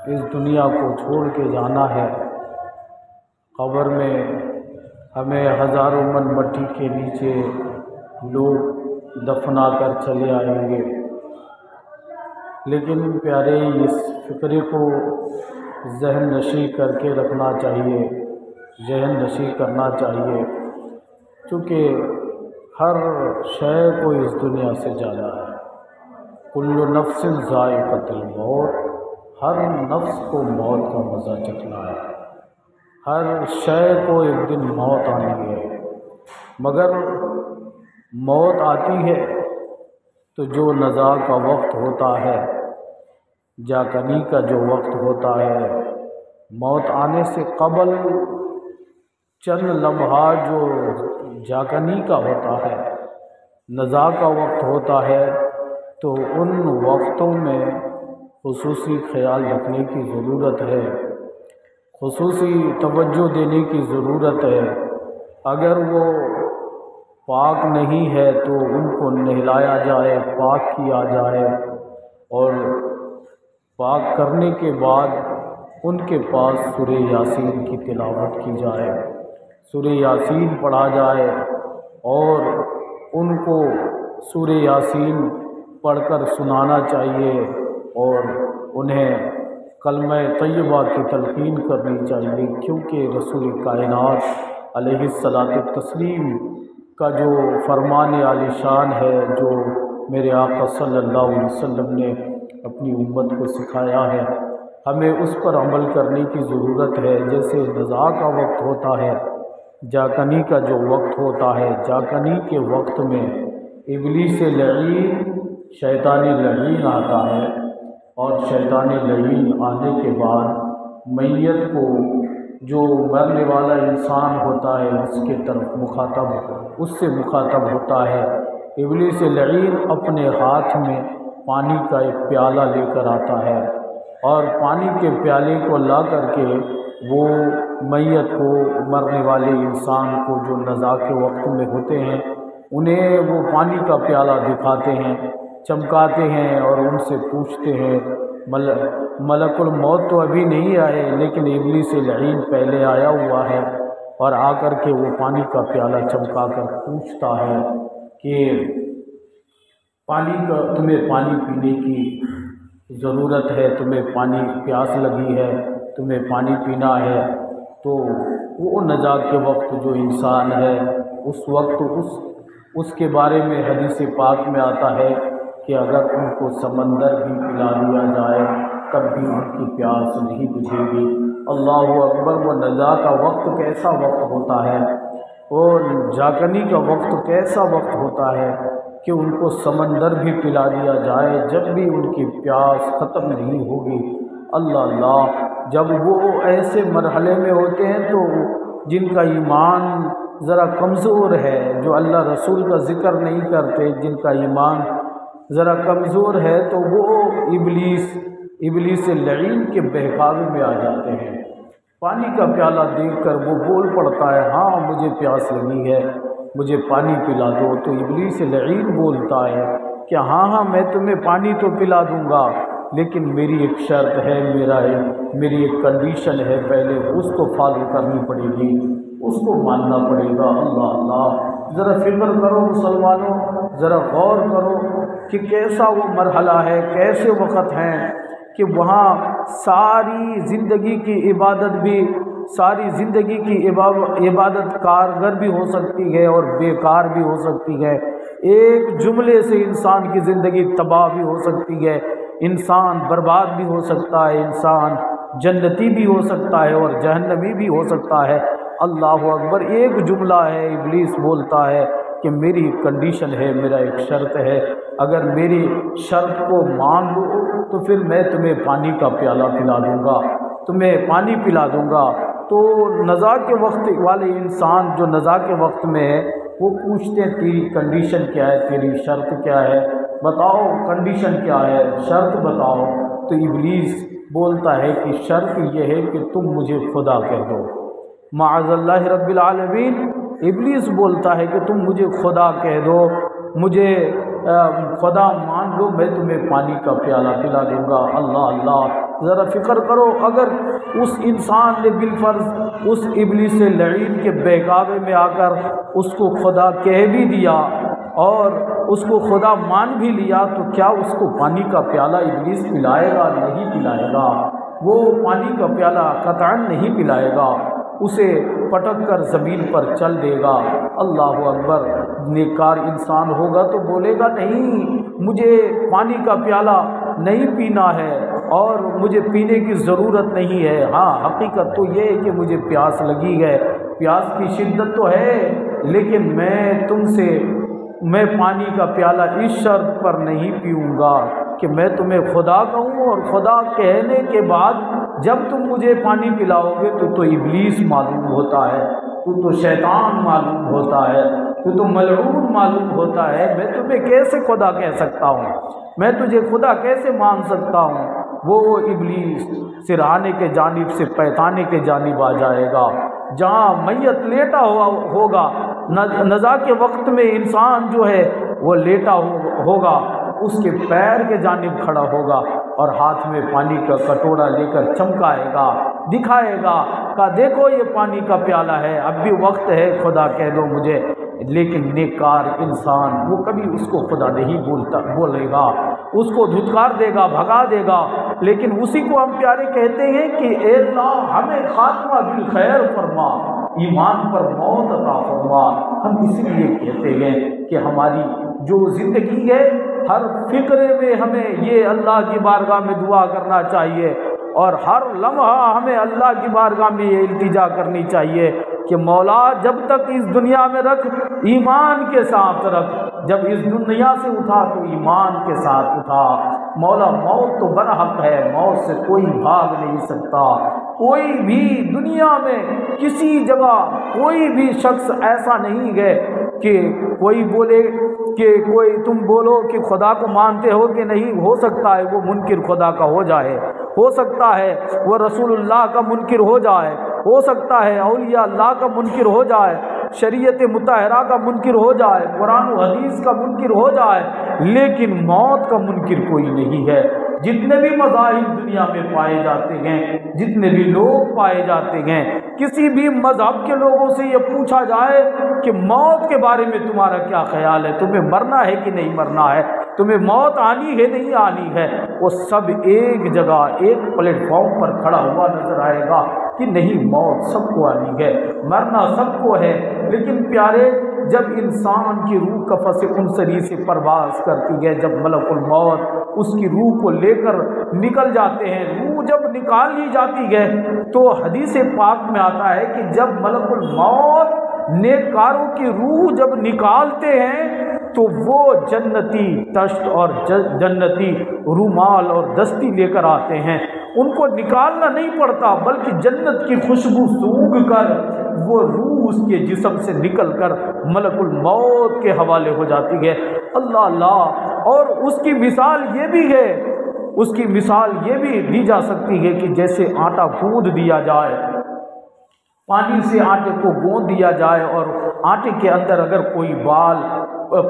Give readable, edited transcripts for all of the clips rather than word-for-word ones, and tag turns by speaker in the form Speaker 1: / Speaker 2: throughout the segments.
Speaker 1: اس دنیا کو چھوڑ کے جانا ہے۔ قبر میں ہمیں ہزاروں من مٹی کے نیچے لوگ دفنا کر چلے آئیں گے، لیکن پیارے اس فکرے کو ذہن نشی کر کے رکھنا چاہیے، ذہن نشی کرنا چاہیے، چونکہ ہر شے کو اس دنیا سے جانا ہے۔ کل نفس ذائقۃ الموت، ہر نفس کو موت کا مزہ چکھنا ہے، ہر شے کو ایک دن موت آنی ہے۔ مگر موت آتی ہے تو جو نزاع کا وقت ہوتا ہے، جاکنی کا جو وقت ہوتا ہے، موت آنے سے قبل چند لمحات جو جاکنی کا ہوتا ہے، نزاع کا وقت ہوتا ہے، تو ان وقتوں میں خصوصی خیال رکھنے کی ضرورت ہے، خصوصی توجہ دینے کی ضرورت ہے۔ اگر وہ پاک نہیں ہے تو ان کو نہلایا جائے، پاک کیا جائے، اور پاک کرنے کے بعد ان کے پاس سورہ یاسین کی تلاوت کی جائے، سورہ یاسین پڑھا جائے، اور ان کو سورہ یاسین پڑھ کر سنانا چاہیے، اور انہیں کلمہ طیبہ کی تلقین کرنی چاہیے، کیونکہ رسول کائنات علیہ الصلاۃ والتسلیم کا جو فرمان عالی شان ہے، جو میرے آقا صلی اللہ علیہ وسلم نے اپنی امت کو سکھایا ہے، ہمیں اس پر عمل کرنے کی ضرورت ہے۔ جیسے نزاع کا وقت ہوتا ہے، جاکنی کا جو وقت ہوتا ہے، جاکنی کے وقت میں ابلیس لعین، شیطان لعین آتا ہے، اور شیطان لعین آنے کے بعد میت کو جو مرنے والا انسان ہوتا ہے اس کے طرف اس سے مخاطب ہوتا ہے۔ ابلیس لعین اپنے ہاتھ میں پانی کا ایک پیالہ لے کر آتا ہے، اور پانی کے پیالے کو لا کر کے وہ میت کو، مرنے والے انسان کو جو نزاع کے وقت میں ہوتے ہیں، انہیں وہ پانی کا پیالہ دکھاتے ہیں، چمکاتے ہیں، اور ان سے پوچھتے ہیں۔ ملک الموت تو ابھی نہیں آئے، لیکن ابلیس لعین پہلے آیا ہوا ہے، اور آ کر کے وہ پانی کا پیالہ چمکا کر پوچھتا ہے کہ تمہیں پانی پینے کی ضرورت ہے، تمہیں پانی پیاس لگی ہے، تمہیں پانی پینا ہے۔ تو وہ نزاع کے وقت جو انسان ہے، اس وقت اس کے بارے میں حدیث پاک میں آتا ہے کہ اگر ان کو سمندر بھی پلا دیا جائے تب بھی ان کی پیاس نہیں بجھے گی۔ اللہ اکبر! وہ نزاع کا وقت کیسا وقت ہوتا ہے، وہ جاکنی کا وقت کیسا وقت ہوتا ہے کہ ان کو سمندر بھی پلا دیا جائے، جب بھی ان کی پیاس ختم نہیں ہوگی۔ اللہ اللہ! جب وہ ایسے مرحلے میں ہوتے ہیں تو جن کا ایمان ذرا کمزور ہے، جو اللہ رسول کا ذکر نہیں کرتے، جن کا ایمان ذرا کمزور ہے، تو وہ ابلیس لعین کے بہکاوے میں آ جاتے ہیں۔ پانی کا پیالہ دیکھ کر وہ بول پڑتا ہے، ہاں مجھے پیاس لگی ہے، مجھے پانی پلا دو۔ تو ابلیس لعین بولتا ہے کہ ہاں میں تمہیں پانی تو پلا دوں گا، لیکن میری ایک شرط ہے، میری ایک کنڈیشن ہے، پہلے اس کو فالو کرنی پڑے گی، اس کو ماننا پڑے گا۔ اللہ اللہ! ذرا فکر کرو مسلمانوں، ذرا غور کرو کہ کیسا وہ مرحلہ ہے، کیسے وقت ہیں کہ وہاں ساری زندگی کی عبادت کارگر بھی ہو سکتی ہے اور بیکار بھی ہو سکتی ہے۔ ایک جملے سے انسان کی زندگی تباہ بھی ہو سکتی ہے، انسان برباد بھی ہو سکتا ہے، انسان جنتی بھی ہو سکتا ہے اور جہنمی بھی ہو سکتا ہے۔ اللہ اکبر! ایک جملہ ہے، ابلیس بولتا ہے کہ میری ایک کنڈیشن ہے، میرا ایک شرط ہے، اگر میری شرط کو مان لو تو پھر میں تمہیں پانی کا پیالہ پلا دوں گا، تمہیں پانی پلا دوں گا۔ تو نزاع کے وقت والے انسان جو نزاع کے وقت میں ہے، وہ پوچھتے ہیں تیری کنڈیشن کیا ہے، تیری شرط کیا ہے، بتاؤ کنڈیشن کیا ہے، شرط بتاؤ۔ تو ابلیس بولتا ہے کہ شرط یہ ہے کہ تم مجھے خدا کہہ دو۔ معاذ اللہ رب العالمین! ابلیس بولتا ہے کہ تم مجھے خدا کہہ دو، مجھے خدا مان لو، میں تمہیں پانی کا پیالہ پلا دوں گا۔ اللہ اللہ! ذرا فکر کرو، اگر اس انسان نے بالفرض اس ابلیس لعین کے بہکاوے میں آ کر اس کو خدا کہہ بھی دیا اور اس کو خدا مان بھی لیا، تو کیا اس کو پانی کا پیالہ ابلیس پلائے گا؟ نہیں پلائے گا، وہ پانی کا پیالہ قطعاً نہیں پلائے گا، اسے پٹک کر زمین پر چل دے گا۔ اللہ اکبر۔ نیکار انسان ہوگا تو بولے گا نہیں، مجھے پانی کا پیالہ نہیں پینا ہے اور مجھے پینے کی ضرورت نہیں ہے۔ ہاں حقیقت تو یہ ہے کہ مجھے پیاس لگی ہے، پیاس کی شدت تو ہے، لیکن میں پانی کا پیالہ اس شرط پر نہیں پیوں گا کہ میں تمہیں خدا کہوں، اور خدا کہنے کے بعد جب تم مجھے پانی پلاؤ گے تو ابلیس معلوم ہوتا ہے، تو شیطان معلوم ہوتا ہے، تو ملعون معلوم ہوتا ہے، میں تمہیں کیسے خدا کہہ سکتا ہوں، میں تجھے خدا کیسے مان سکتا ہوں؟ وہ ابلیس سرہانے کے جانب سے پیتانے کے جانب آ جائے گا، جہاں میت لیٹا ہوا ہوگا، نزا کے وقت میں انسان جو ہے وہ لیٹا ہوگا، اس کے پیر کے جانب کھڑا ہوگا اور ہاتھ میں پانی کا کٹورا لے کر چمکائے گا، دکھائے گا کہ دیکھو یہ پانی کا پیالہ ہے، اب بھی وقت ہے، خدا کہہ دو مجھے۔ لیکن نیکار انسان وہ کبھی اس کو خدا نہیں بولے گا، اس کو دھتکار دے گا، بھگا دے گا۔ لیکن اسی کو ہم پیارے کہتے ہیں کہ اے اللہ ہمیں خاتمہ بالخیر فرما، ایمان پر موت عطا فرما۔ ہم اس لیے کہتے ہیں کہ ہماری جو زندگی ہے ہر فکرے میں ہمیں یہ اللہ کی بارگاہ میں دعا کرنا چاہیے، اور ہر لمحہ ہمیں اللہ کی بارگاہ میں یہ التجا کرنی چاہیے کہ مولا جب تک اس دنیا میں رکھ ایمان کے ساتھ رکھ، جب اس دنیا سے اٹھا تو ایمان کے ساتھ اٹھا۔ مولا موت تو برحق ہے، موت سے کوئی بھاگ نہیں سکتا، کوئی بھی دنیا میں کسی جگہ کوئی بھی شخص ایسا نہیں ہے کہ کوئی بولے کہ تم بولو کہ خدا کو مانتے ہو کہ نہیں، ہو سکتا ہے وہ منکر خدا کا ہو جائے، ہو سکتا ہے وہ رسول اللہ کا منکر ہو جائے، ہو سکتا ہے اولیاء اللہ کا منکر ہو جائے، شریعت مطہرہ کا منکر ہو جائے، قرآن و حدیث کا منکر ہو جائے، لیکن موت کا منکر کوئی نہیں ہے۔ جتنے بھی مذاہب دنیا میں پائے جاتے ہیں، جتنے بھی لوگ پائے جاتے ہیں، کسی بھی مذہب کے لوگوں سے یہ پوچھا جائے کہ موت کے بارے میں تمہارا کیا خیال ہے، تمہیں مرنا ہے کہ نہیں مرنا ہے، تمہیں موت آنی ہے نہیں آنی ہے، وہ سب ایک جگہ ایک پلیٹ فارم پر کھڑا ہوا نظر آئے گا کہ نہیں، موت سب کو آنی ہے، مرنا سب کو ہے۔ لیکن پیارے جب انسان کی روح قفس عنصری سے پرواز کرتی ہے، جب ملک الموت اس کی روح کو لے کر نکل جاتے ہیں، روح جب نکال لی جاتی ہے تو حدیث پاک میں آتا ہے کہ جب ملک الموت نیکاروں کی روح جب نکالتے ہیں تو وہ جنتی تشت اور جنتی رومال اور دستی لے کر آتے ہیں، ان کو نکالنا نہیں پڑتا بلکہ جنت کی خوشبو سونگھ کر وہ روح اس کے جسم سے نکل کر ملک الموت کے حوالے ہو جاتی ہے۔ اللہ اللہ۔ اور اس کی مثال یہ بھی ہے، اس کی مثال یہ بھی دی جا سکتی ہے کہ جیسے آٹا گوندھ دیا جائے، پانی سے آٹے کو گوندھ دیا جائے اور آٹے کے اندر اگر کوئی بال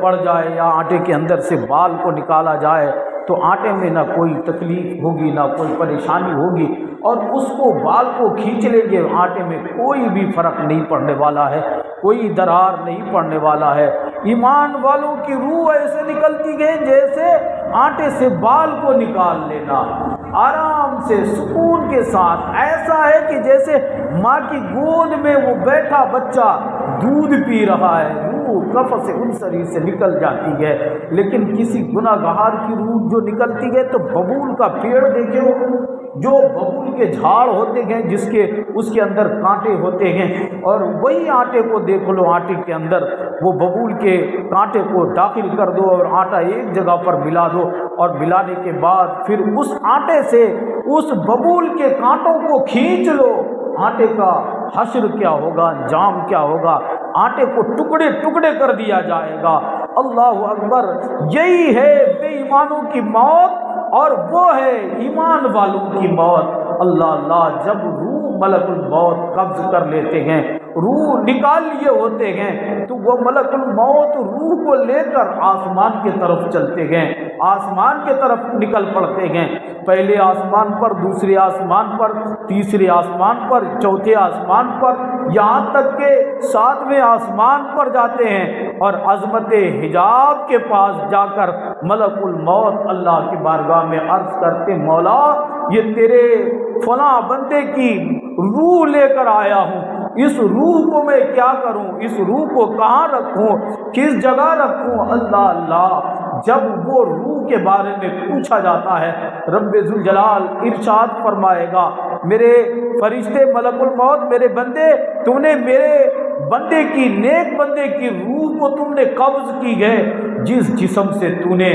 Speaker 1: پڑ جائے یا آٹے کے اندر سے بال کو نکالا جائے تو آٹے میں نہ کوئی تکلیف ہوگی نہ کوئی پریشانی ہوگی، اور اس کو بال کو کھینچ لیں گے، آٹے میں کوئی بھی فرق نہیں پڑنے والا ہے، کوئی درار نہیں پڑنے والا ہے۔ ایمان والوں کی روح ایسے نکلتی ہے جیسے آٹے سے بال کو نکال لینا، آرام سے سکون کے ساتھ، ایسا ہے کہ جیسے ماں کی گود میں وہ بیٹھا بچہ دودھ پی رہا ہے، روح قفس عنصری سے نکل جاتی ہے۔ لیکن کسی گناہ گار کی روح جو نکلتی ہے تو ببول کا پیڑ دیکھو، جو ببول کے جھاڑ ہوتے ہیں اس کے اندر کانٹے ہوتے ہیں، اور وہی آٹے کو دیکھ لو، آٹے کے اندر وہ ببول کے کانٹے کو داخل کر دو اور آٹا ایک جگہ پر ملا دو، اور ملانے کے بعد پھر اس آٹے سے اس ببول کے کانٹوں کو کھینچ لو، آٹے کا حشر کیا ہوگا، انجام کیا ہوگا، آٹے کو ٹکڑے ٹکڑے کر دیا جائے گا۔ اللہ اکبر۔ یہی ہے بے ایمانوں کی موت اور وہ ہے ایمان والوں کی موت۔ اللہ اللہ۔ جب روح ملک الموت قبض کر لیتے ہیں، روح نکال لیے ہوتے ہیں تو وہ ملک الموت روح کو لے کر آسمان کی طرف چلتے گئے، آسمان کی طرف نکل پڑتے گئے، پہلے آسمان پر، دوسرے آسمان پر، تیسرے آسمان پر، چوتھے آسمان پر، یہاں تک کہ 7ویں آسمان پر جاتے ہیں اور عظمت حجاب کے پاس جا کر ملک الموت اللہ کی بارگاہ میں عرض کرتے، مولا یہ تیرے فلاں بندے کی روح لے کر آیا ہوں، اس روح کو میں کیا کروں، اس روح کو کہاں رکھوں، کس جگہ رکھوں؟ اللہ اللہ جب وہ روح کے بارے میں پوچھا جاتا ہے رب ذوالجلال ارشاد فرمائے گا، میرے فرشتے ملک الموت، میرے بندے، تم نے میرے بندے کی، نیک بندے کی روح کو تم نے قبض کی ہے، جس جسم سے تو نے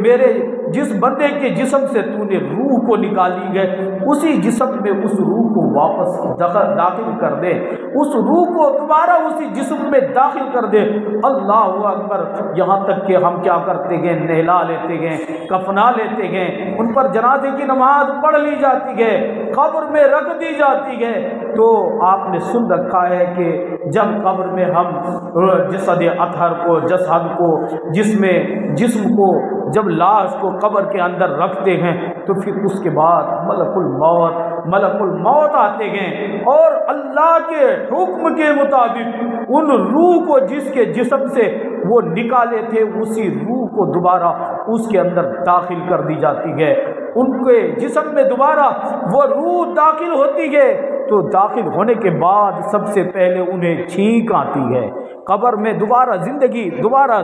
Speaker 1: میرے جس بندے کے جسم سے تو نے روح کو نکالی ہے اسی جسم میں اس روح کو واپس داخل کر دے، اس روح کو دوبارہ اسی جسم میں داخل کر دے۔ اللہ اکبر، یہاں تک کہ ہم کیا کرتے گئے، نہلا لیتے گئے، کفنا لیتے گئے، ان پر جنازے کی نماز پڑھ لی جاتی ہے، قبر میں رکھ دی جاتی ہے۔ تو آپ نے سن رکھا ہے کہ جب قبر میں ہم جسد اطہر کو، جسد کو، جسم کو، جب لاش کو قبر کے اندر رکھتے ہیں تو پھر اس کے بعد ملک الموت آتے ہیں اور اللہ کے حکم کے مطابق ان روح کو جس کے جسم سے وہ نکالے تھے اسی روح کو دوبارہ اس کے اندر داخل کر دی جاتی ہے۔ ان کے جسم میں دوبارہ وہ روح داخل ہوتی ہے تو داخل ہونے کے بعد سب سے پہلے انہیں چھینک آتی ہے، قبر میں دوبارہ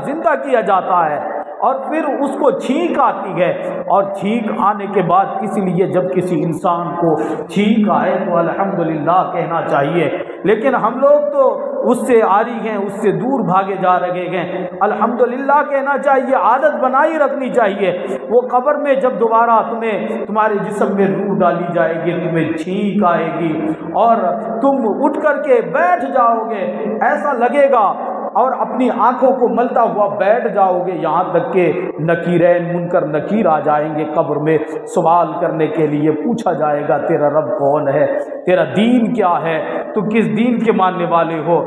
Speaker 1: زندہ کیا جاتا ہے اور پھر اس کو چھینک آتی ہے، اور چھینک آنے کے بعد اس لیے جب کسی انسان کو چھینک آئے تو الحمدللہ کہنا چاہیے، لیکن ہم لوگ تو اس سے عاری ہیں، اس سے دور بھاگے جا رہے ہیں۔ الحمدللہ کہنا چاہیے، عادت بنائی رکھنی چاہیے۔ وہ قبر میں جب دوبارہ تمہارے جسم میں روح ڈالی جائے گی، تمہیں چھینک آئے گی اور تم اٹھ کر کے بیٹھ جاؤ گے، ایسا لگے گا، اور اپنی آنکھوں کو ملتا ہوا بیٹھ جاؤ گے، یہاں تک کہ نکیرین منکر نکیر آ جائیں گے قبر میں سوال کرنے کے لیے، پوچھا جائے گا تیرا رب کون ہے، تیرا دین کیا ہے، تو کس دین کے ماننے والے ہو،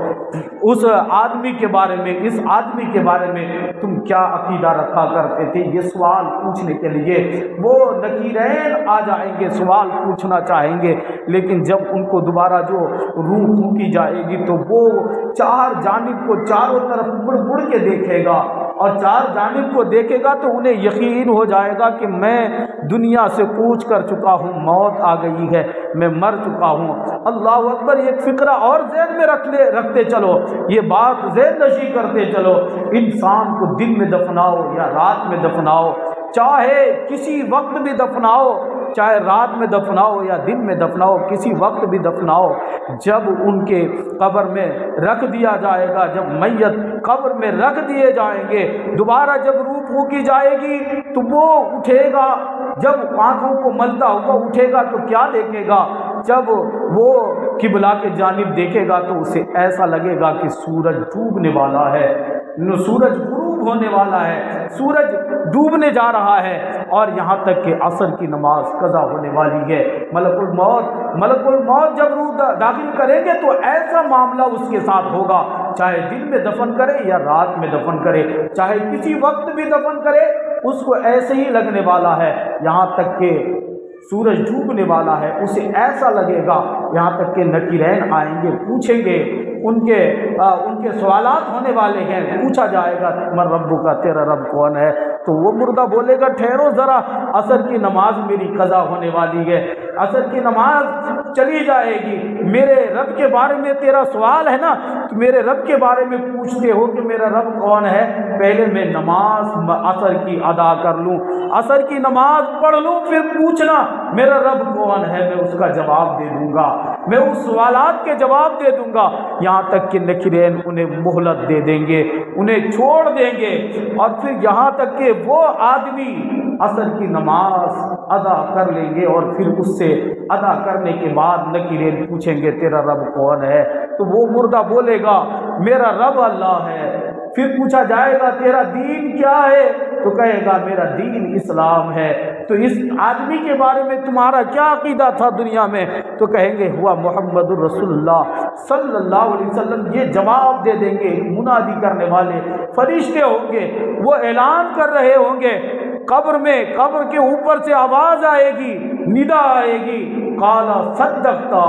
Speaker 1: اس آدمی کے بارے میں، اس آدمی کے بارے میں تم کیا عقیدہ رکھا کرتے تھے، یہ سوال پوچھنے کے لیے وہ نکیرین آ جائیں گے، سوال پوچھنا چاہیں گے۔ لیکن جب ان کو دوبارہ جو روح پھونکی جائے گی تو وہ چار جانب کو، چاروں طرف مڑ کے دیکھے گا، اور چار جانب کو دیکھے گا تو انہیں یقین ہو جائے گا کہ میں دنیا سے کوچ کر چکا ہوں، موت آ گئی ہے، میں مر چکا ہوں۔ اللہ اکبر، ایک فقرہ اور ذہن میں رکھتے چلو، یہ بات ذہن نشی کرتے چلو، انسان کو دن میں دفناؤ یا رات میں دفناؤ، چاہے کسی وقت بھی دفناؤ، چاہے رات میں دفناؤ یا دن میں دفناؤ، کسی وقت بھی دفناؤ، جب ان کے قبر میں رکھ دیا جائے گا، جب میت قبر میں رکھ دیے جائیں گے، دوبارہ جب روح پھونکی جائے گی تو وہ اٹھے گا، جب آنکھوں کو ملتا ہوا اٹھے گا تو کیا دیکھے گا، جب وہ قبلہ کے جانب دیکھے گا تو اسے ایسا لگے گا کہ سورج ڈوبنے والا ہے، سورج غروب ہونے والا ہے، سورج ڈوبنے جا رہا ہے، اور یہاں تک کہ عصر کی نماز قضا ہونے والی ہے۔ ملک الموت جب روح داخل کریں گے تو ایسا معاملہ اس کے ساتھ ہوگا، چاہے دن میں دفن کرے یا رات میں دفن کرے، چاہے کسی وقت بھی دفن کرے، اس کو ایسے ہی لگنے والا ہے، یہاں تک کہ سورج ڈوبنے والا ہے، اسے ایسا لگے گا، یہاں تک کہ نکیرین آئیں گے، پوچھیں گے، ان کے سوالات ہونے والے ہیں، پوچھا جائے گا من ربک کا، تیرا رب کون ہے، تو وہ مردہ بولے گا ٹھہرو ذرا، عصر کی نماز میری قضا ہونے والی ہے، عصر کی نماز چلی جائے گی، میرے رب کے بارے میں تیرا سوال ہے نا، تو میرے رب کے بارے میں پوچھتے ہو کہ میرا رب کون ہے، پہلے میں نماز عصر کی ادا کر لوں، عصر کی نماز پڑھ لوں، پھر پوچھنا میرا رب کون ہے، میں اس کا جواب دے دوں گا، میں اس سوالات کے جواب دے دوں گا، یہاں تک کہ نکیرین انہیں مہلت دے دیں گے، انہیں چھوڑ دیں گے، اور پھر یہاں تک کہ وہ آدمی عصر کی نماز ادا کر لیں گے، اور پھر اس سے ادا کرنے کے بعد نکیرین پوچھیں گے تیرا رب کون ہے، تو وہ مردہ بولے گا میرا رب اللہ ہے، پھر پوچھا جائے گا تیرا دین کیا ہے، تو کہے گا میرا دین اسلام ہے۔ تو اس آدمی کے بارے میں تمہارا کیا عقیدہ تھا دنیا میں؟ تو کہیں گے ہوا محمد الرسول اللہ صلی اللہ علیہ وسلم۔ یہ جواب دے دیں گے منادی کرنے والے فرشتے ہوں گے، وہ اعلان کر رہے ہوں گے قبر میں، قبر کے اوپر سے آواز آئے گی، ندا آئے گی، قال صدقتا،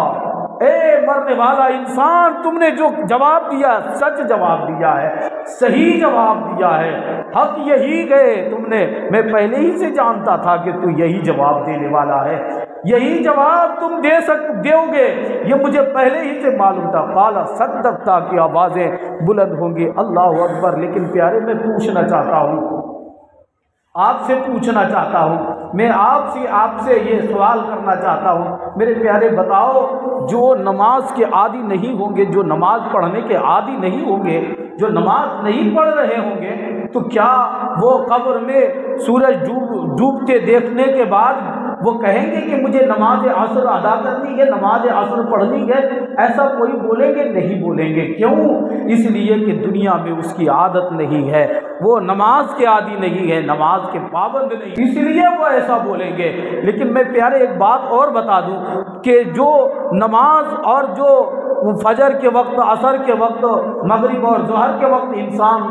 Speaker 1: اے مرنے والا انسان، تم نے جو جواب دیا سچ جواب دیا ہے، صحیح جواب دیا ہے، حق یہی گئے تم نے، میں پہلے ہی سے جانتا تھا کہ تو یہی جواب دینے والا ہے، یہی جواب تم دو گے، یہ مجھے پہلے ہی سے معلوم تھا۔ قال صدقتا کی آوازیں بلند ہوں گی، اللہ اکبر۔ لیکن پیارے میں پوچھنا چاہتا ہوں، آپ سے پوچھنا چاہتا ہوں، میں آپ سے یہ سوال کرنا چاہتا ہوں، میرے پیارے بتاؤ، جو نماز کے عادی نہیں ہوں گے، جو نماز پڑھنے کے عادی نہیں ہوں گے، جو نماز نہیں پڑھ رہے ہوں گے، تو کیا وہ قبر میں سورج ڈوبتے دیکھنے کے بعد وہ کہیں گے کہ مجھے نماز عصر ادا کرنی ہے، نماز عصر پڑھنی ہے؟ ایسا کوئی بولیں گے؟ نہیں بولیں گے۔ کیوں؟ اس لیے کہ دنیا میں اس کی عادت نہیں ہے، وہ نماز کے عادی نہیں ہے، نماز کے پابند نہیں، اس لیے وہ ایسا بولیں گے۔ لیکن میں پیارے ایک بات اور بتا دوں کہ جو نماز اور جو فجر کے وقت، عصر کے وقت، مغرب اور ظہر کے وقت انسان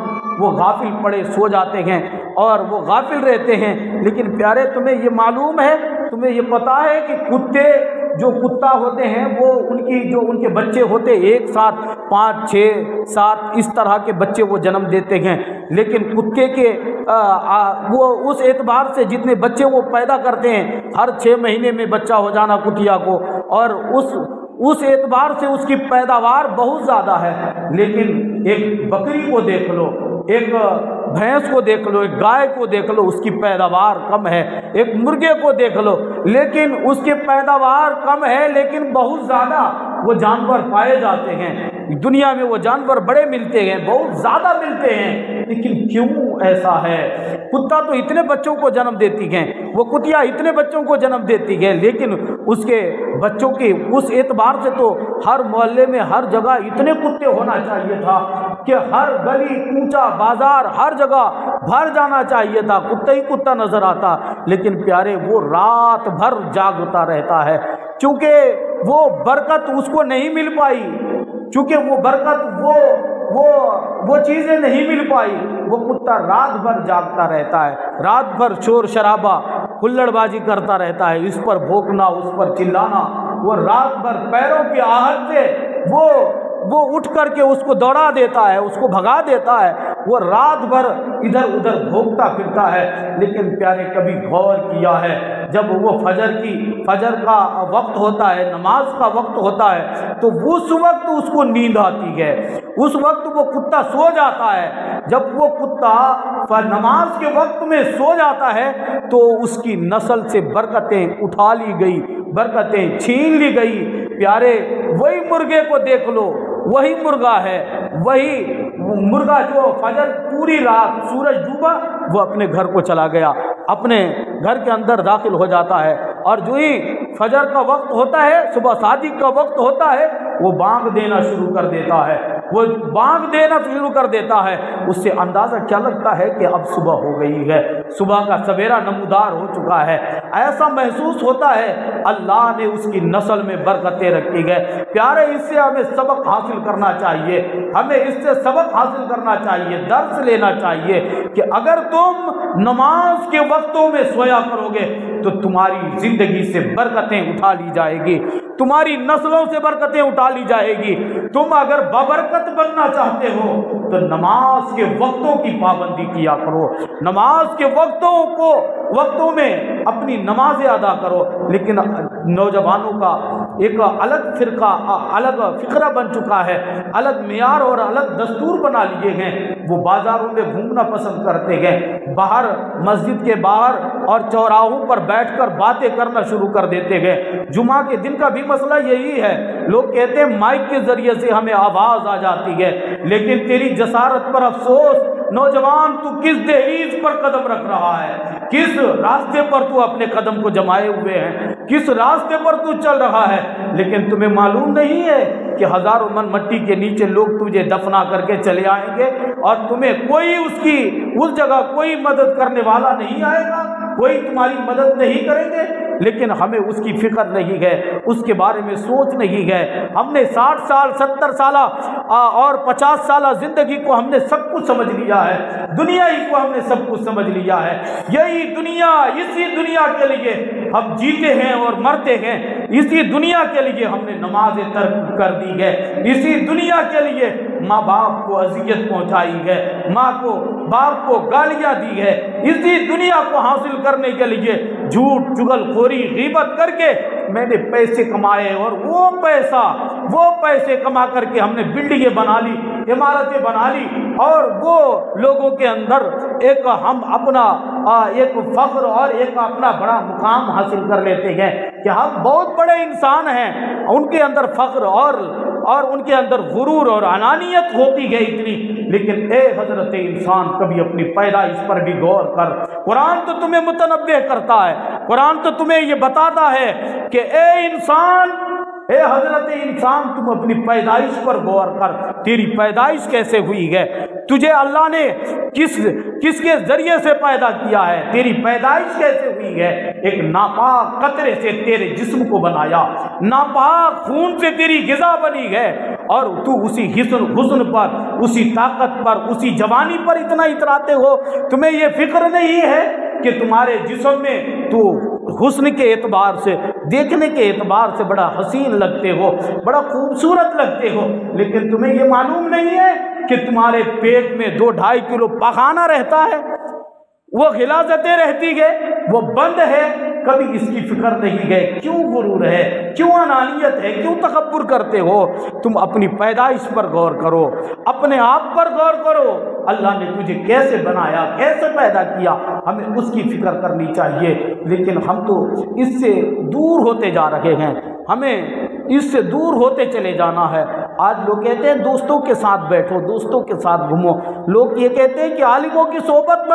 Speaker 1: وہ غافل پڑے سو جاتے ہیں اور وہ غافل رہتے ہیں، لیکن پیارے تمہیں یہ معلوم ہے، تمہیں یہ پتہ ہے کہ کتے جو کتا ہوتے ہیں وہ ان کے بچے ہوتے ایک ساتھ 5 6 7 اس طرح کے بچے وہ جنم دیتے ہیں، لیکن کتے کے وہ اس اعتبار سے جتنے بچے وہ پیدا کرتے ہیں، ہر 6 مہینے میں بچہ ہو جانا کتیا کو، اور اس اعتبار سے اس کی پیداوار بہت زیادہ ہے۔ لیکن ایک بکری کو دیکھ لو، ایک بھینس کو دیکھ لو، ایک گائے کو دیکھ لو، اس کی پیداوار کم ہے، ایک مرغے کو دیکھ لو، لیکن اس کی پیداوار کم ہے، لیکن بہت زیادہ وہ جانور پائے جاتے ہیں دنیا میں، وہ جانور بڑے ملتے ہیں، بہت زیادہ ملتے ہیں۔ لیکن کیوں ایسا ہے؟ کتا تو اتنے بچوں کو جنم دیتی ہے، وہ کتیا اتنے بچوں کو جنم دیتی ہے، لیکن اس کے بچوں کی اس اعتبار سے تو ہر محلے میں ہر جگہ اتنے کتے ہونا چاہیے تھا کہ ہر گلی کوچہ بازار ہر جگہ بھر جانا چاہیے تھا، کتا ہی کتا نظر آتا۔ لیکن پیارے وہ رات بھر جاگتا رہتا ہے، چونکہ وہ برکت اس کو نہیں مل پائی، چونکہ وہ برکت وہ چیزیں نہیں مل پائی، وہ کتا رات بھر جاگتا رہتا ہے، رات بھر شور شرابہ ہلڑ بازی کرتا رہتا ہے، اس پر بھونکنا، اس پر چلانا، وہ رات بھر پیروں کی آہٹ سے وہ اٹھ کر کے اس کو دوڑا دیتا ہے، اس کو بھگا دیتا ہے، وہ رات بھر ادھر ادھر بھونکتا پھرتا ہے۔ لیکن پیارے کبھی غور کیا ہے، جب وہ فجر کا وقت ہوتا ہے، نماز کا وقت ہوتا ہے، تو اس وقت اس کو نیند آتی ہے، اس وقت وہ کتا سو جاتا ہے۔ جب وہ کتا نماز کے وقت میں سو جاتا ہے تو اس کی نسل سے برکتیں اٹھا لی گئی، برکتیں چھین لی گئی۔ پیارے وہی مرغے کو دیکھ لو، وہی مرغا ہے، وہی مرغا جو فجر پوری رات سورج ڈوبا وہ اپنے گھر کو چلا گیا، اپنے گھر کے اندر داخل ہو جاتا ہے، اور جو ہی فجر کا وقت ہوتا ہے، صبح صادق کا وقت ہوتا ہے، وہ بانگ دینا شروع کر دیتا ہے، وہ بانگ دینا شروع کر دیتا ہے۔ اس سے اندازہ کیا لگتا ہے کہ اب صبح ہو گئی ہے، صبح کا سویرا نمودار ہو چکا ہے، ایسا محسوس ہوتا ہے اللہ نے اس کی نسل میں برکتیں رکھی گئے۔ پیارے اس سے ہمیں سبق حاصل کرنا چاہیے، ہمیں اس سے سبق حاصل کرنا چاہیے، درس لینا چاہیے کہ اگر تم نماز کے وقتوں میں سویا کرو گے تو تمہاری زندگی سے برکتیں اٹھا لی جائے گی، تمہاری نسلوں سے برکتیں اٹھا لی جائے گی۔ تم اگر بابرکت بننا چاہتے ہو تو نماز کے وقتوں کی پابندی کیا کرو، نماز کے وقتوں میں اپنی نمازیں ادا کرو۔ لیکن نوجوانوں کا ایک الگ فقرہ بن چکا ہے، الگ معیار اور الگ دستور بنا لیے ہیں، وہ بازاروں میں گھومنا پسند کرتے ہیں، باہر مسجد کے باہر اور چوراہوں پر بیٹھ کر باتیں کرنا شروع کر دیتے ہیں۔ جمعہ کے دن کا بھی مسئلہ یہی ہے، لوگ کہتے ہیں مائک کے ذریعے سے ہمیں آواز آ جاتی ہے، لیکن تیری جسارت پر افسوس، نوجوان تو کس دہلیز پر قدم رکھ رہا ہے، کس راستے پر تو اپنے قدم کو جمائے ہوئے ہیں، کس راستے پر تو چل رہا ہے، لیکن تمہیں معلوم نہیں ہے کہ ہزاروں من مٹی کے نیچے لوگ تجھے دفنا کر کے چلے آئیں گے اور تمہیں کوئی اس جگہ کوئی مدد کرنے والا نہیں آئے گا، کوئی تمہاری مدد نہیں کریں گے، لیکن ہمیں اس کی فکر نہیں ہے، اس کے بارے میں سوچ نہیں ہے۔ ہم نے 60 سال 70 سالہ اور 50 سالہ زندگی کو ہم نے سب کچھ سمجھ لیا ہے، دنیا ہی کو ہم نے سب کچھ سمجھ لیا ہے، یہی دنیا، اسی دنیا کے لیے ہم جیتے ہیں اور مرتے ہیں، اسی دنیا کے لیے ہم نے نمازیں ترک کر دی ہے، اسی دنیا کے لیے ماں باپ کو اذیت پہنچائی ہے، ماں کو باپ کو گالیاں دی ہے، اسی دنیا کو حاصل کرنے کے لیے جھوٹ چغل خوری غیبت کر کے میں نے پیسے کمائے، اور وہ پیسے کما کر کے ہم نے بلڈنگیں بنا لی، عمارتیں بنا لی، اور وہ لوگوں کے اندر ہم اپنا ایک فخر اور ایک اپنا بڑا مقام حاصل کر لیتے ہیں کہ ہم بہت بڑے انسان ہیں، ان کے اندر فخر اور ان کے اندر غرور اور انانیت ہوتی ہے اتنی۔ لیکن اے حضرت انسان، کبھی اپنی پیدائش پر بھی غور کر۔ قرآن تو تمہیں متنبہ کرتا ہے، قرآن تو تمہیں یہ بتاتا ہے کہ اے انسان، اے حضرت انسان، تم اپنی پیدائش پر غور کر، تیری پیدائش کیسے ہوئی ہے، تجھے اللہ نے کس کے ذریعے سے پیدا کیا ہے، تیری پیدائش کیسے ہوئی ہے۔ ایک ناپاک قطرے سے تیرے جسم کو بنایا، ناپاک خون سے تیری غذا بنی ہے، اور تو اسی حسن پر، اسی طاقت پر، اسی جوانی پر اتنا اتراتے ہو۔ تمہیں یہ فکر نہیں ہے کہ تمہارے جسم میں تو حسن کے اعتبار سے، دیکھنے کے اعتبار سے بڑا حسین لگتے ہو، بڑا خوبصورت لگتے ہو، لیکن تمہیں یہ معلوم نہیں ہے کہ تمہارے پیٹ میں 2-2.5 کلو پخانہ رہتا ہے، وہ غلاظتیں رہتی ہے، وہ بند ہے، کبھی اس کی فکر نہیں ہے۔ کیوں غرور ہے، کیوں انانیت ہے، کیوں تکبر کرتے ہو؟ تم اپنی پیدائش پر غور کرو، اپنے آپ پر غور کرو، اللہ نے تجھے کیسے بنایا، کیسے پیدا کیا، ہمیں اس کی فکر کرنی چاہیے۔ لیکن ہم تو اس سے دور ہوتے جا رہے ہیں، ہمیں اس سے دور ہوتے چلے جانا ہے۔ آج لوگ کہتے ہیں دوستوں کے ساتھ بیٹھو، دوستوں کے ساتھ گھومو، لوگ یہ کہتے ہیں کہ عالموں کی صحبت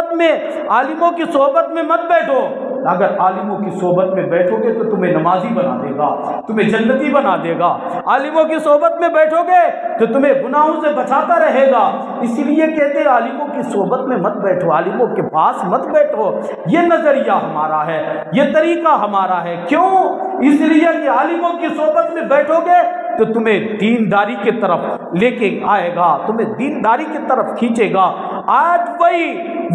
Speaker 1: میں مت بیٹھو۔ اگر عالموں کی صحبت میں بیٹھو گے تو تمہیں نمازی بنا دے گا، تمہیں جنتی بنا دے گا، عالموں کی صحبت میں بیٹھو گے تو تمہیں گناہوں سے بچاتا رہے گا۔ اسی لیے کہتے ہیں عالموں کی صحبت میں مت بیٹھو، عالموں کے پاس مت بیٹھو۔ یہ نظریہ ہمارا ہے، یہ طریقہ ہمارا ہے۔ کیوں؟ اس لیے کہ عالموں کی صحبت میں بیٹھو گے تو تمہیں دینداری کی طرف لے کے آئے گا، تمہیں دینداری کی طرف کھینچے گا۔ آج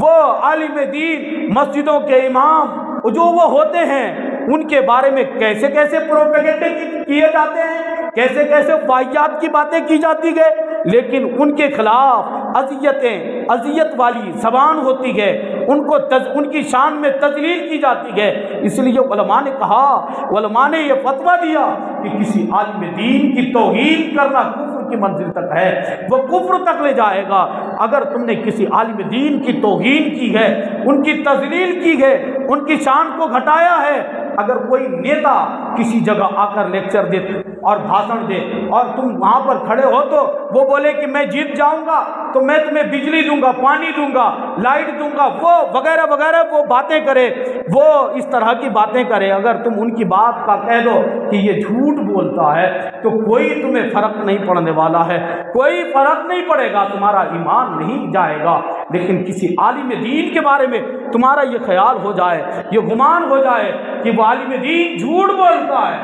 Speaker 1: وہ عالم دین، مسجدوں کے امام جو وہ ہوتے ہیں، ان کے بارے میں کیسے کیسے پروپیگنڈے کیے جاتے ہیں، کیسے کیسے واقعات کی باتیں کی جاتی ہے، لیکن ان کے خلاف اذیت والی زبان ہوتی ہے، ان کی شان میں تذلیل کی جاتی ہے۔ اس لیے علماء نے کہا، علماء نے یہ فتویٰ دیا کہ کسی عالم دین کی توہین کرنا کفر کی منزل تک ہے، وہ کفر تک لے جائے گا۔ اگر تم نے کسی عالم دین کی توہین کی ہے، ان کی تذلیل کی ہے، ان کی شان کو گھٹایا ہے، اگر کوئی نیتا کسی جگہ آ کر لیکچر دے اور بھاشن دے اور تم وہاں پر کھڑے ہو تو وہ بولے کہ میں جیت جاؤں گا تو میں تمہیں بجلی دوں گا، پانی دوں گا، لائٹ دوں گا، وہ وغیرہ وغیرہ وہ باتیں کرے، وہ اس طرح کی باتیں کرے، اگر تم ان کی بات کا کہہ دو کہ یہ جھوٹ بولتا ہے تو کوئی تمہیں فرق نہیں پڑنے والا ہے، کوئی فرق نہیں پڑے گا، تمہارا ایمان نہیں جائے گا۔ لیکن کسی عالم دین کے بارے میں تمہارا یہ خیال ہو جائے، یہ گمان ہو جائے کہ وہ عالم دین جھوٹ بولتا ہے،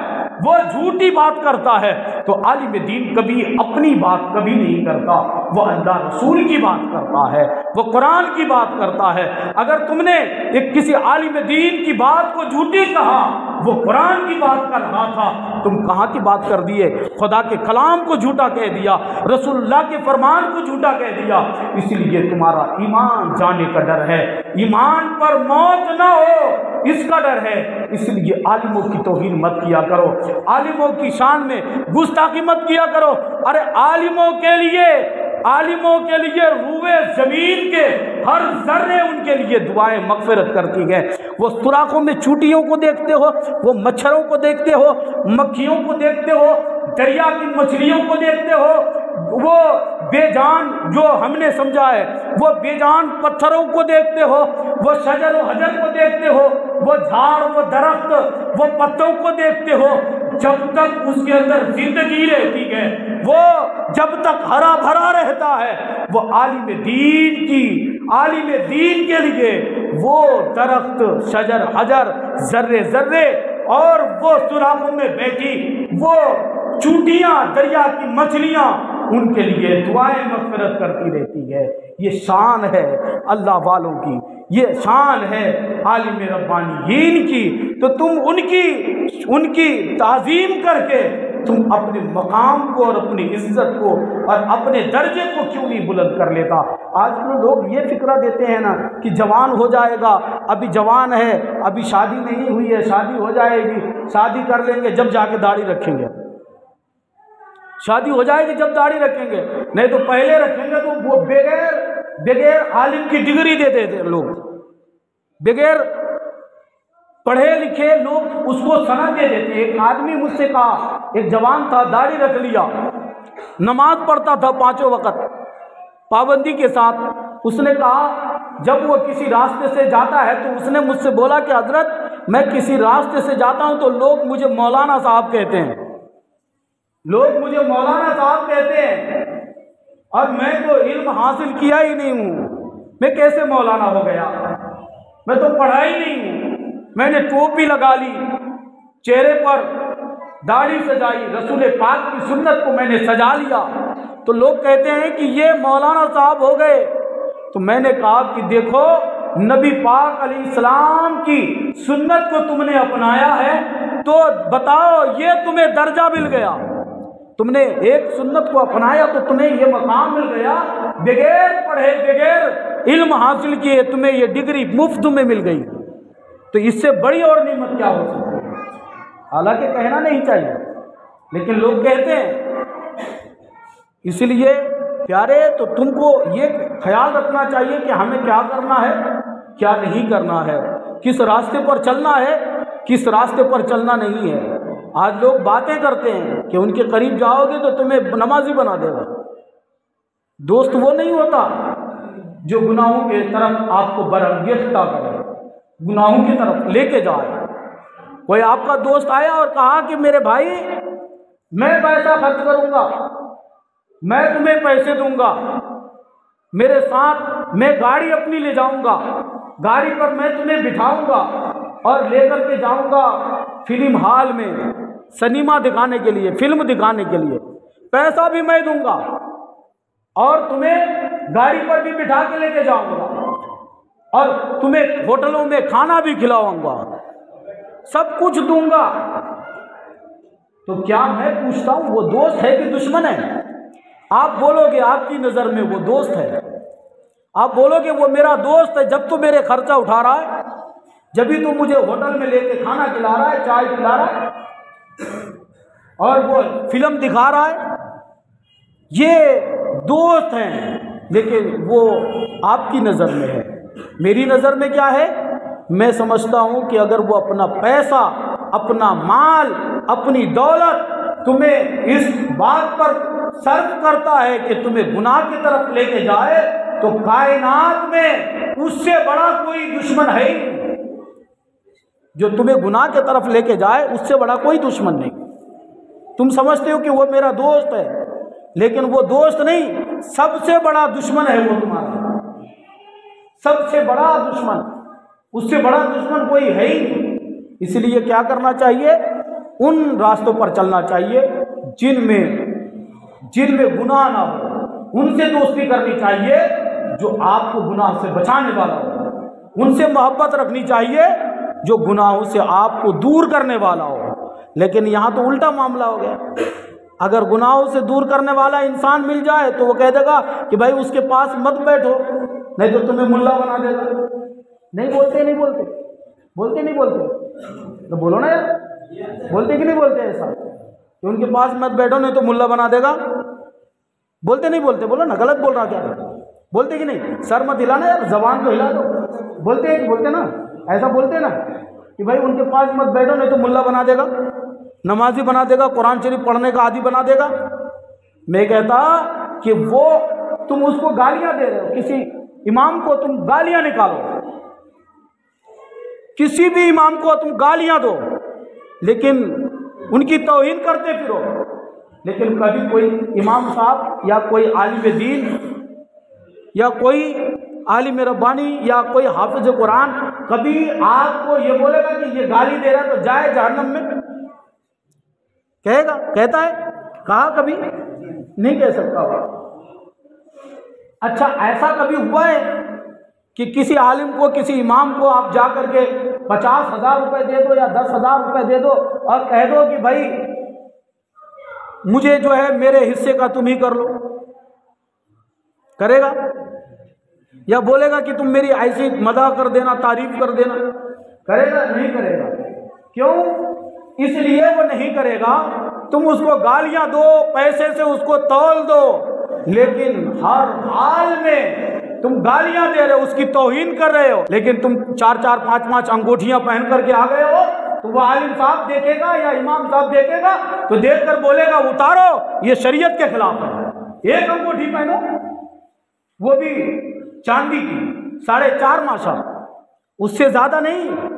Speaker 1: وہ جھوٹی بات کرتا ہے، تو عالم دین کبھی اپنی بات کبھی نہیں کرتا، وہ اللہ رسول کی بات کرتا ہے، وہ قرآن کی بات کرتا ہے۔ اگر تم نے کسی عالم دین کی بات کو جھوٹی کہا، وہ قرآن کی بات کر رہا تھا، تم کہاں کی بات کر دیے؟ خدا کے کلام کو جھوٹا کہہ دیا، رسول اللہ کے فرمان کو جھوٹا کہہ دیا۔ اس لیے تمہارا ایمان جانے کا ڈر ہے، ایمان پر موت نہ ہو اس کا ڈر ہے۔ اس لیے عالموں کی توہین مت کیا کرو، عالموں کی شان میں گستاخی مت کیا کرو۔ ارے عالموں کے لیے روئے زمین کے ہر ذرے ان کے لیے دعائیں مغفرت کرتی ہے۔ وہ سوراخوں میں چوٹیوں کو دیکھتے ہو، وہ مچھروں کو دیکھتے ہو، مکھیوں کو دیکھتے ہو، دریا کی مچھلیوں کو دیکھتے ہو، وہ بے جان جو ہم نے سمجھا ہے، وہ بے جان پتھروں کو دیکھتے ہو، وہ شجر و حجر کو دیکھتے ہو، وہ جھاڑ، وہ درخت، وہ پتوں کو دیکھتے ہو، جب تک اس کے اندر زندگی رہتی ہے، وہ جب تک ہرا بھرا رہتا ہے، وہ عالم دین کے لیے وہ درخت، شجر، حجر، ذرے ذرے اور وہ سوراخوں میں بیٹھی وہ چونٹیاں، دریا کی مچھلیاں، ان کے لیے دعائیں مغفرت کرتی رہتی ہے۔ یہ شان ہے اللہ والوں کی، یہ شان ہے عالم ربانیین کی۔ تو تم ان کی تعظیم کر کے تم اپنے مقام کو اور اپنی عزت کو اور اپنے درجے کو کیوں نہیں بلند کر لیتا؟ آج کل لوگ یہ فکرہ دیتے ہیں نا کہ جوان ہو جائے گا، ابھی جوان ہے، ابھی شادی نہیں ہوئی ہے، شادی ہو جائے گی، شادی کر لیں گے جب جا کے داڑھی رکھیں گے، شادی ہو جائے گی جب داڑھی رکھیں گے، نہیں تو پہلے رکھیں گے۔ تو وہ بغیر عالم کی ڈگری دیتے تھے لوگ، بغیر پڑھے لکھے لوگ اس کو سند دے دیتے۔ ایک آدمی مجھ سے کہا، ایک جوان تھا، داڑھی رکھ لیا، نماز پڑھتا تھا 5 وقت پابندی کے ساتھ۔ اس نے کہا جب وہ کسی راستے سے جاتا ہے تو اس نے مجھ سے بولا کہ حضرت میں کسی راستے سے جاتا ہوں تو لوگ مجھے مولانا صاحب کہتے ہیں، لوگ مجھے مولانا صاحب کہتے ہیں، اور میں تو علم حاصل کیا ہی نہیں ہوں، میں کیسے مولانا ہو گیا؟ میں تو پڑھا ہی نہیں ہوں۔ میں نے ٹوپی لگا لی، چہرے پر داڑھی سجائی، رسول پاک کی سنت کو میں نے سجا لیا، تو لوگ کہتے ہیں کہ یہ مولانا صاحب ہو گئے۔ تو میں نے کہا کہ دیکھو، نبی پاک علیہ السلام کی سنت کو تم نے اپنایا ہے تو بتاؤ یہ تمہیں درجہ مل گیا، تم نے ایک سنت کو اپنایا تو تمہیں یہ مقام مل گیا، بغیر پڑھے بغیر علم حاصل کیے تمہیں یہ ڈگری مفت میں مل گئی، تو اس سے بڑی اور نعمت کیا ہو سکتی ہے؟ حالانکہ کہنا نہیں چاہیے لیکن لوگ کہتے ہیں۔ اس لیے پیارے، تو تم کو یہ خیال رکھنا چاہیے کہ ہمیں کیا کرنا ہے، کیا نہیں کرنا ہے، کس راستے پر چلنا ہے، کس راستے پر چلنا نہیں ہے۔ آج لوگ باتیں کرتے ہیں کہ ان کے قریب جاؤ گے تو تمہیں نمازی بنا دے گا۔ دوست وہ نہیں ہوتا جو گناہوں کے طرف آپ کو برانگیختہ کرے، گناہوں کی طرف لے کے جائے۔ کوئی آپ کا دوست آیا اور کہا کہ میرے بھائی میں پیسہ خرچ کروں گا، میں تمہیں پیسے دوں گا، میرے ساتھ میں گاڑی اپنی لے جاؤں گا، گاڑی پر میں تمہیں بٹھاؤں گا اور لے کر کے جاؤں گا فلم ہال میں، سنیما دکھانے کے لیے، فلم دکھانے کے لیے، پیسہ بھی میں دوں گا اور تمہیں گاڑی پر بھی بٹھا کے لے کے جاؤں گا اور تمہیں ہوٹلوں میں کھانا بھی کھلاؤں گا، سب کچھ دوں گا۔ تو کیا میں پوچھتا ہوں وہ دوست ہے کہ دشمن ہے؟ آپ بولو گے آپ کی نظر میں وہ دوست ہے، آپ بولو گے وہ میرا دوست ہے، جب تو میرے خرچہ اٹھا رہا ہے، جبھی تو مجھے ہوٹل میں لے کے کھانا کھلا رہا ہے، چائے پلا رہا ہے اور وہ فلم دکھا رہا ہے، یہ دوست ہیں۔ لیکن وہ آپ کی نظر میں ہے، میری نظر میں کیا ہے؟ میں سمجھتا ہوں کہ اگر وہ اپنا پیسہ، اپنا مال، اپنی دولت تمہیں اس بات پر صرف کرتا ہے کہ تمہیں گناہ کی طرف لے کے جائے، تو کائنات میں اس سے بڑا کوئی دشمن ہے ہی نہیں۔ جو تمہیں گناہ کی طرف لے کے جائے اس سے بڑا کوئی دشمن نہیں۔ تم سمجھتے ہو کہ وہ میرا دوست ہے، لیکن وہ دوست نہیں، سب سے بڑا دشمن ہے وہ تمہارا، سب سے بڑا دشمن، اس سے بڑا دشمن کوئی ہے ہی نہیں۔ اس لیے کیا کرنا چاہیے؟ ان راستوں پر چلنا چاہیے جن میں گناہ نہ ہو، ان سے دوستی کرنی چاہیے جو آپ کو گناہ سے بچانے والا ہو، ان سے محبت رکھنی چاہیے جو گناہوں سے آپ کو دور کرنے والا ہو۔ لیکن یہاں تو الٹا معاملہ ہو گیا، اگر گناہوں سے دور کرنے والا انسان مل جائے تو وہ کہہ دے گا کہ بھائی اس کے پاس مت بیٹھو نہیں تو تمہیں ملا بنا دے گا۔ نہیں بولتے تو بولو نا یار، بولتے کہ نہیں بولتے ایسا کہ ان کے پاس مت بیٹھو نہیں تو ملا بنا دے گا؟ بولتے نہیں بولتے؟ بولو نا، غلط بول رہا کیا؟ بولتے کہ نہیں؟ سر مت ہلانا یار، زبان تو ہلا دو۔ بولتے ہیں کہ بولتے نا، ایسا بولتے نا کہ بھائی ان کے پاس مت بیٹھو نہیں تو ملا بنا دے گا، نمازی بنا دے گا، قرآن شریف پڑھنے کا عادی بنا دے گا۔ میں کہتا
Speaker 2: کہ وہ تم اس کو گالیاں دے رہے ہو، کسی امام کو تم گالیاں نکالو، کسی بھی امام کو تم گالیاں دو، لیکن ان کی توہین کرتے پھرو، لیکن کبھی کوئی امام صاحب یا کوئی عالم دین یا کوئی عالم ربانی یا کوئی حافظ قرآن کبھی آپ کو یہ بولے گا کہ یہ گالی دے رہا ہے تو جائے جہنم میں؟ کہے گا؟ کہتا ہے؟ کہا کبھی؟ نہیں کہہ سکتا وہ۔ اچھا ایسا کبھی ہوا ہے کہ کسی عالم کو، کسی امام کو آپ جا کر کے 50,000 روپے دے دو یا 10,000 روپے دے دو اور کہہ دو کہ بھائی مجھے جو ہے میرے حصے کا تم ہی کر لو؟ کرے گا؟ یا بولے گا کہ تم میری ایسی مدح کر دینا، تعریف کر دینا؟ کرے گا؟ نہیں کرے گا۔ کیوں؟ اس لیے وہ نہیں کرے گا، تم اس کو گالیاں دو، پیسے سے اس کو تول دو، لیکن ہر حال میں تم گالیاں دے رہے ہو، اس کی توہین کر رہے ہو، لیکن تم 4 5 انگوٹھیاں پہن کر کے آ گئے ہو، تو وہ عالم صاحب دیکھے گا یا امام صاحب دیکھے گا تو دیکھ کر بولے گا اتارو، یہ شریعت کے خلاف ہے۔ ایک انگوٹھی پہنو، وہ بھی چاندی کی 4.5 ماشا، اس سے زیادہ نہیں۔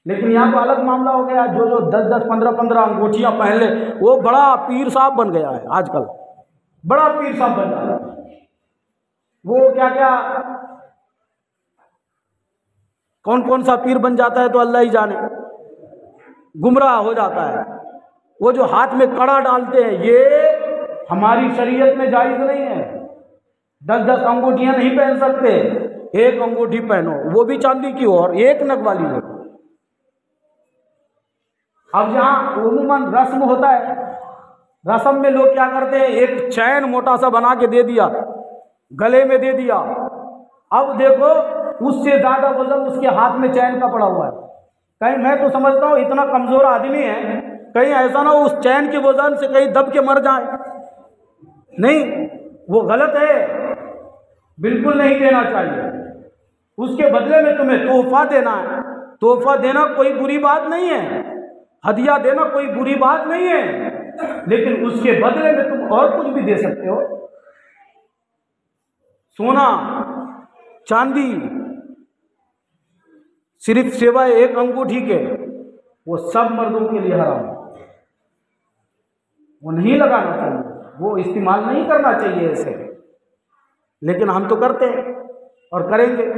Speaker 2: لیکن یہاں تو الگ معاملہ ہو گیا، جو 10 15 انگوٹھیاں پہن لے وہ بڑا پیر صاحب بن گیا ہے، آج کل بڑا پیر صاحب بن گیا ہے۔ وہ کیا کیا کون سا پیر بن جاتا ہے تو اللہ ہی جانے، گمراہ ہو جاتا ہے۔ وہ جو ہاتھ میں کڑا ڈالتے ہیں یہ ہماری شریعت میں جائز نہیں ہے۔ 10 انگوٹھیاں نہیں پہن سکتے، ایک انگوٹھی پہنو، وہ بھی چاندی کی ہو اور ایک نگ والی ہو۔ اب جہاں عموماً رسم ہوتا ہے، رسم میں لوگ کیا کرتے ہیں، ایک چین موٹا سا بنا کے دے دیا، گلے میں دے دیا، اب دیکھو اس سے زیادہ وزن اس کے ہاتھ میں چین کا پڑا ہوا ہے۔ کہیں میں تو سمجھتا ہوں اتنا کمزور آدمی ہے، کہیں ایسا نہ ہو اس چین کے وزن سے کہیں دب کے مر جائے۔ نہیں، وہ غلط ہے، بالکل نہیں دینا چاہیے۔ اس کے بدلے میں تمہیں تحفہ دینا ہے، تحفہ دینا کوئی بری بات نہیں ہے، ہدیہ دینا کوئی بری بات نہیں ہے، لیکن اس کے بدلے میں تم اور کچھ بھی دے سکتے ہو۔ سونا، چاندی، صرف سوائے ایک انگوٹھی کے، وہ سب مردوں کے لیے حرام ہے، وہ نہیں لگانا چاہیے، وہ استعمال نہیں کرنا چاہیے اسے، لیکن ہم تو کرتے ہیں اور کریں گے۔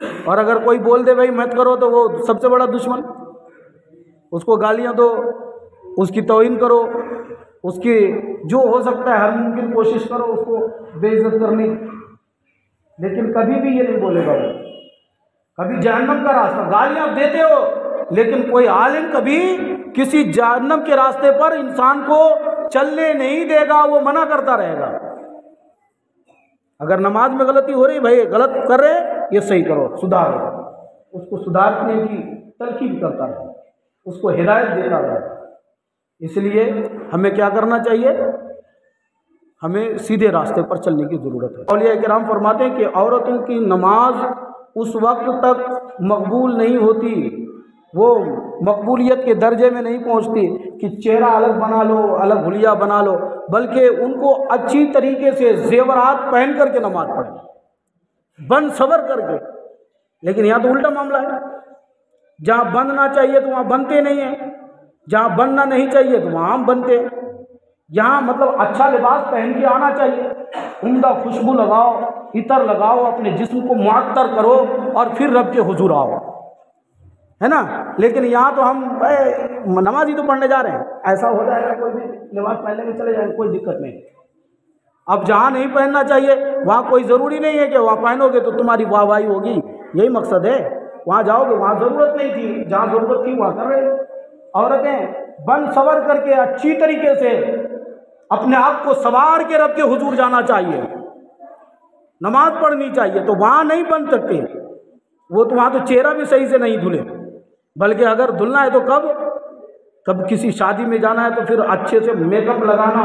Speaker 2: اور اگر کوئی بول دے بھائی مت کرو تو وہ سب سے بڑا دشمن، اس کو گالیاں دو، اس کی توہین کرو، اس کی جو ہو سکتا ہے ہر ممکن کوشش کرو اس کو بے عزت کرنے، لیکن کبھی بھی یہ نہیں بولے گا، کبھی جہنم کا راستہ گالیاں دیتے ہو، لیکن کوئی عالم کبھی کسی جہنم کے راستے پر انسان کو چلنے نہیں دے گا، وہ منع کرتا رہے گا۔ اگر نماز میں غلطی ہو رہی، بھائی غلط کر رہے یہ صحیح کرو، سدھارو، اس کو سدھارنے کی تلقین کرتا رہے، اس کو ہدایت دیتا رہے۔ اس لیے ہمیں کیا کرنا چاہیے، ہمیں سیدھے راستے پر چلنے کی ضرورت ہے۔ اولیاء کرام فرماتے ہیں کہ عورتوں کی نماز اس وقت تک مقبول نہیں ہوتی، وہ مقبولیت کے درجے میں نہیں پہنچتی کہ چہرہ الگ بنا لو، الگ حلیہ بنا لو، بلکہ ان کو اچھی طریقے سے زیورات پہن کر کے نماز پڑھیں، بند صبر کر کے۔ لیکن یہاں تو الٹا معاملہ ہے، جہاں بننا چاہیے تو وہاں بنتے نہیں ہیں، جہاں بننا نہیں چاہیے تو وہاں ہم بنتے ہیں۔ یہاں مطلب اچھا لباس پہن کے آنا چاہیے، عمدہ خوشبو لگاؤ، عطر لگاؤ، اپنے جسم کو معطر کرو اور پھر رب کے حضور آؤ، ہے نا۔ لیکن یہاں تو ہم نماز ہی تو پڑھنے جا رہے ہیں، ایسا ہو جائے گا کوئی بھی لباس پہننے میں چلے جائے، کوئی دقت نہیں۔ اب جہاں نہیں پہننا چاہیے وہاں کوئی ضروری نہیں ہے کہ وہاں پہنو گے تو تمہاری واہ واہی ہوگی، یہی مقصد ہے۔ وہاں جاؤ گے وہاں ضرورت نہیں تھی، جہاں ضرورت تھی وہاں کر رہے۔ عورتیں بند صبر کر کے اچھی طریقے سے اپنے آپ کو سنوار کے رب کے حضور جانا چاہیے، نماز پڑھنی چاہیے، تو وہاں نہیں بن سکتے وہ، تو وہاں تو چہرہ بھی صحیح سے نہیں دھلے، بلکہ اگر دھلنا ہے تو کب کسی شادی میں جانا ہے تو پھر اچھے سے میک اپ لگانا،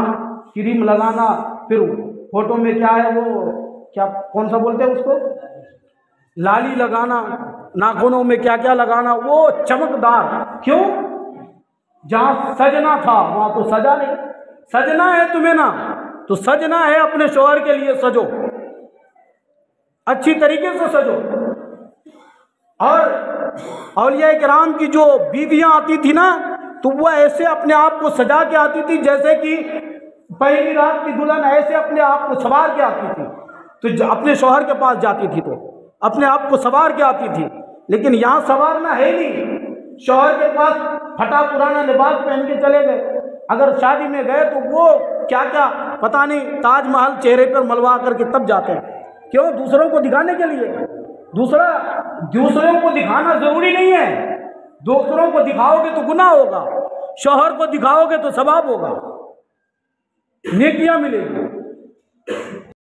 Speaker 2: کریم لگانا، پھر فوٹو میں کیا ہے وہ کیا کون سا بولتے ہیں اس کو، لالی لگانا، ناخنوں میں کیا کیا لگانا، وہ چمکدار۔ کیوں؟ جہاں سجنا تھا وہاں تو سجا نہیں، سجنا ہے تمہیں نا، تو سجنا ہے اپنے شوہر کے لیے سجو، اچھی طریقے سے سجو۔ اور اولیاء کرام کی جو بیویاں آتی تھی نا تو وہ ایسے اپنے آپ کو سجا کے آتی تھی جیسے کہ پہلی رات کی دلہن ایسے اپنے آپ کو سنوار کے آتی تھی، تو اپنے شوہر کے پاس جاتی تھی تو اپنے آپ کو سنوار کے آتی تھی۔ لیکن یہاں سنوارنا ہے نہیں، شوہر کے پاس پھٹا پرانا لباس پہن کے چلے گئے، اگر شادی میں گئے تو وہ کیا کیا پتہ نہیں تاج محل چہرے پر ملوا کر کے تب جاتے ہیں، کیوں؟ دوسروں کو دکھانے کے لیے۔ دوسروں کو دکھانا ضروری نہیں ہے، دوسروں کو دکھاؤ گے تو گناہ ہوگا، شوہر کو دکھاؤ گے تو ثواب ہوگا، نیکیاں ملے گی۔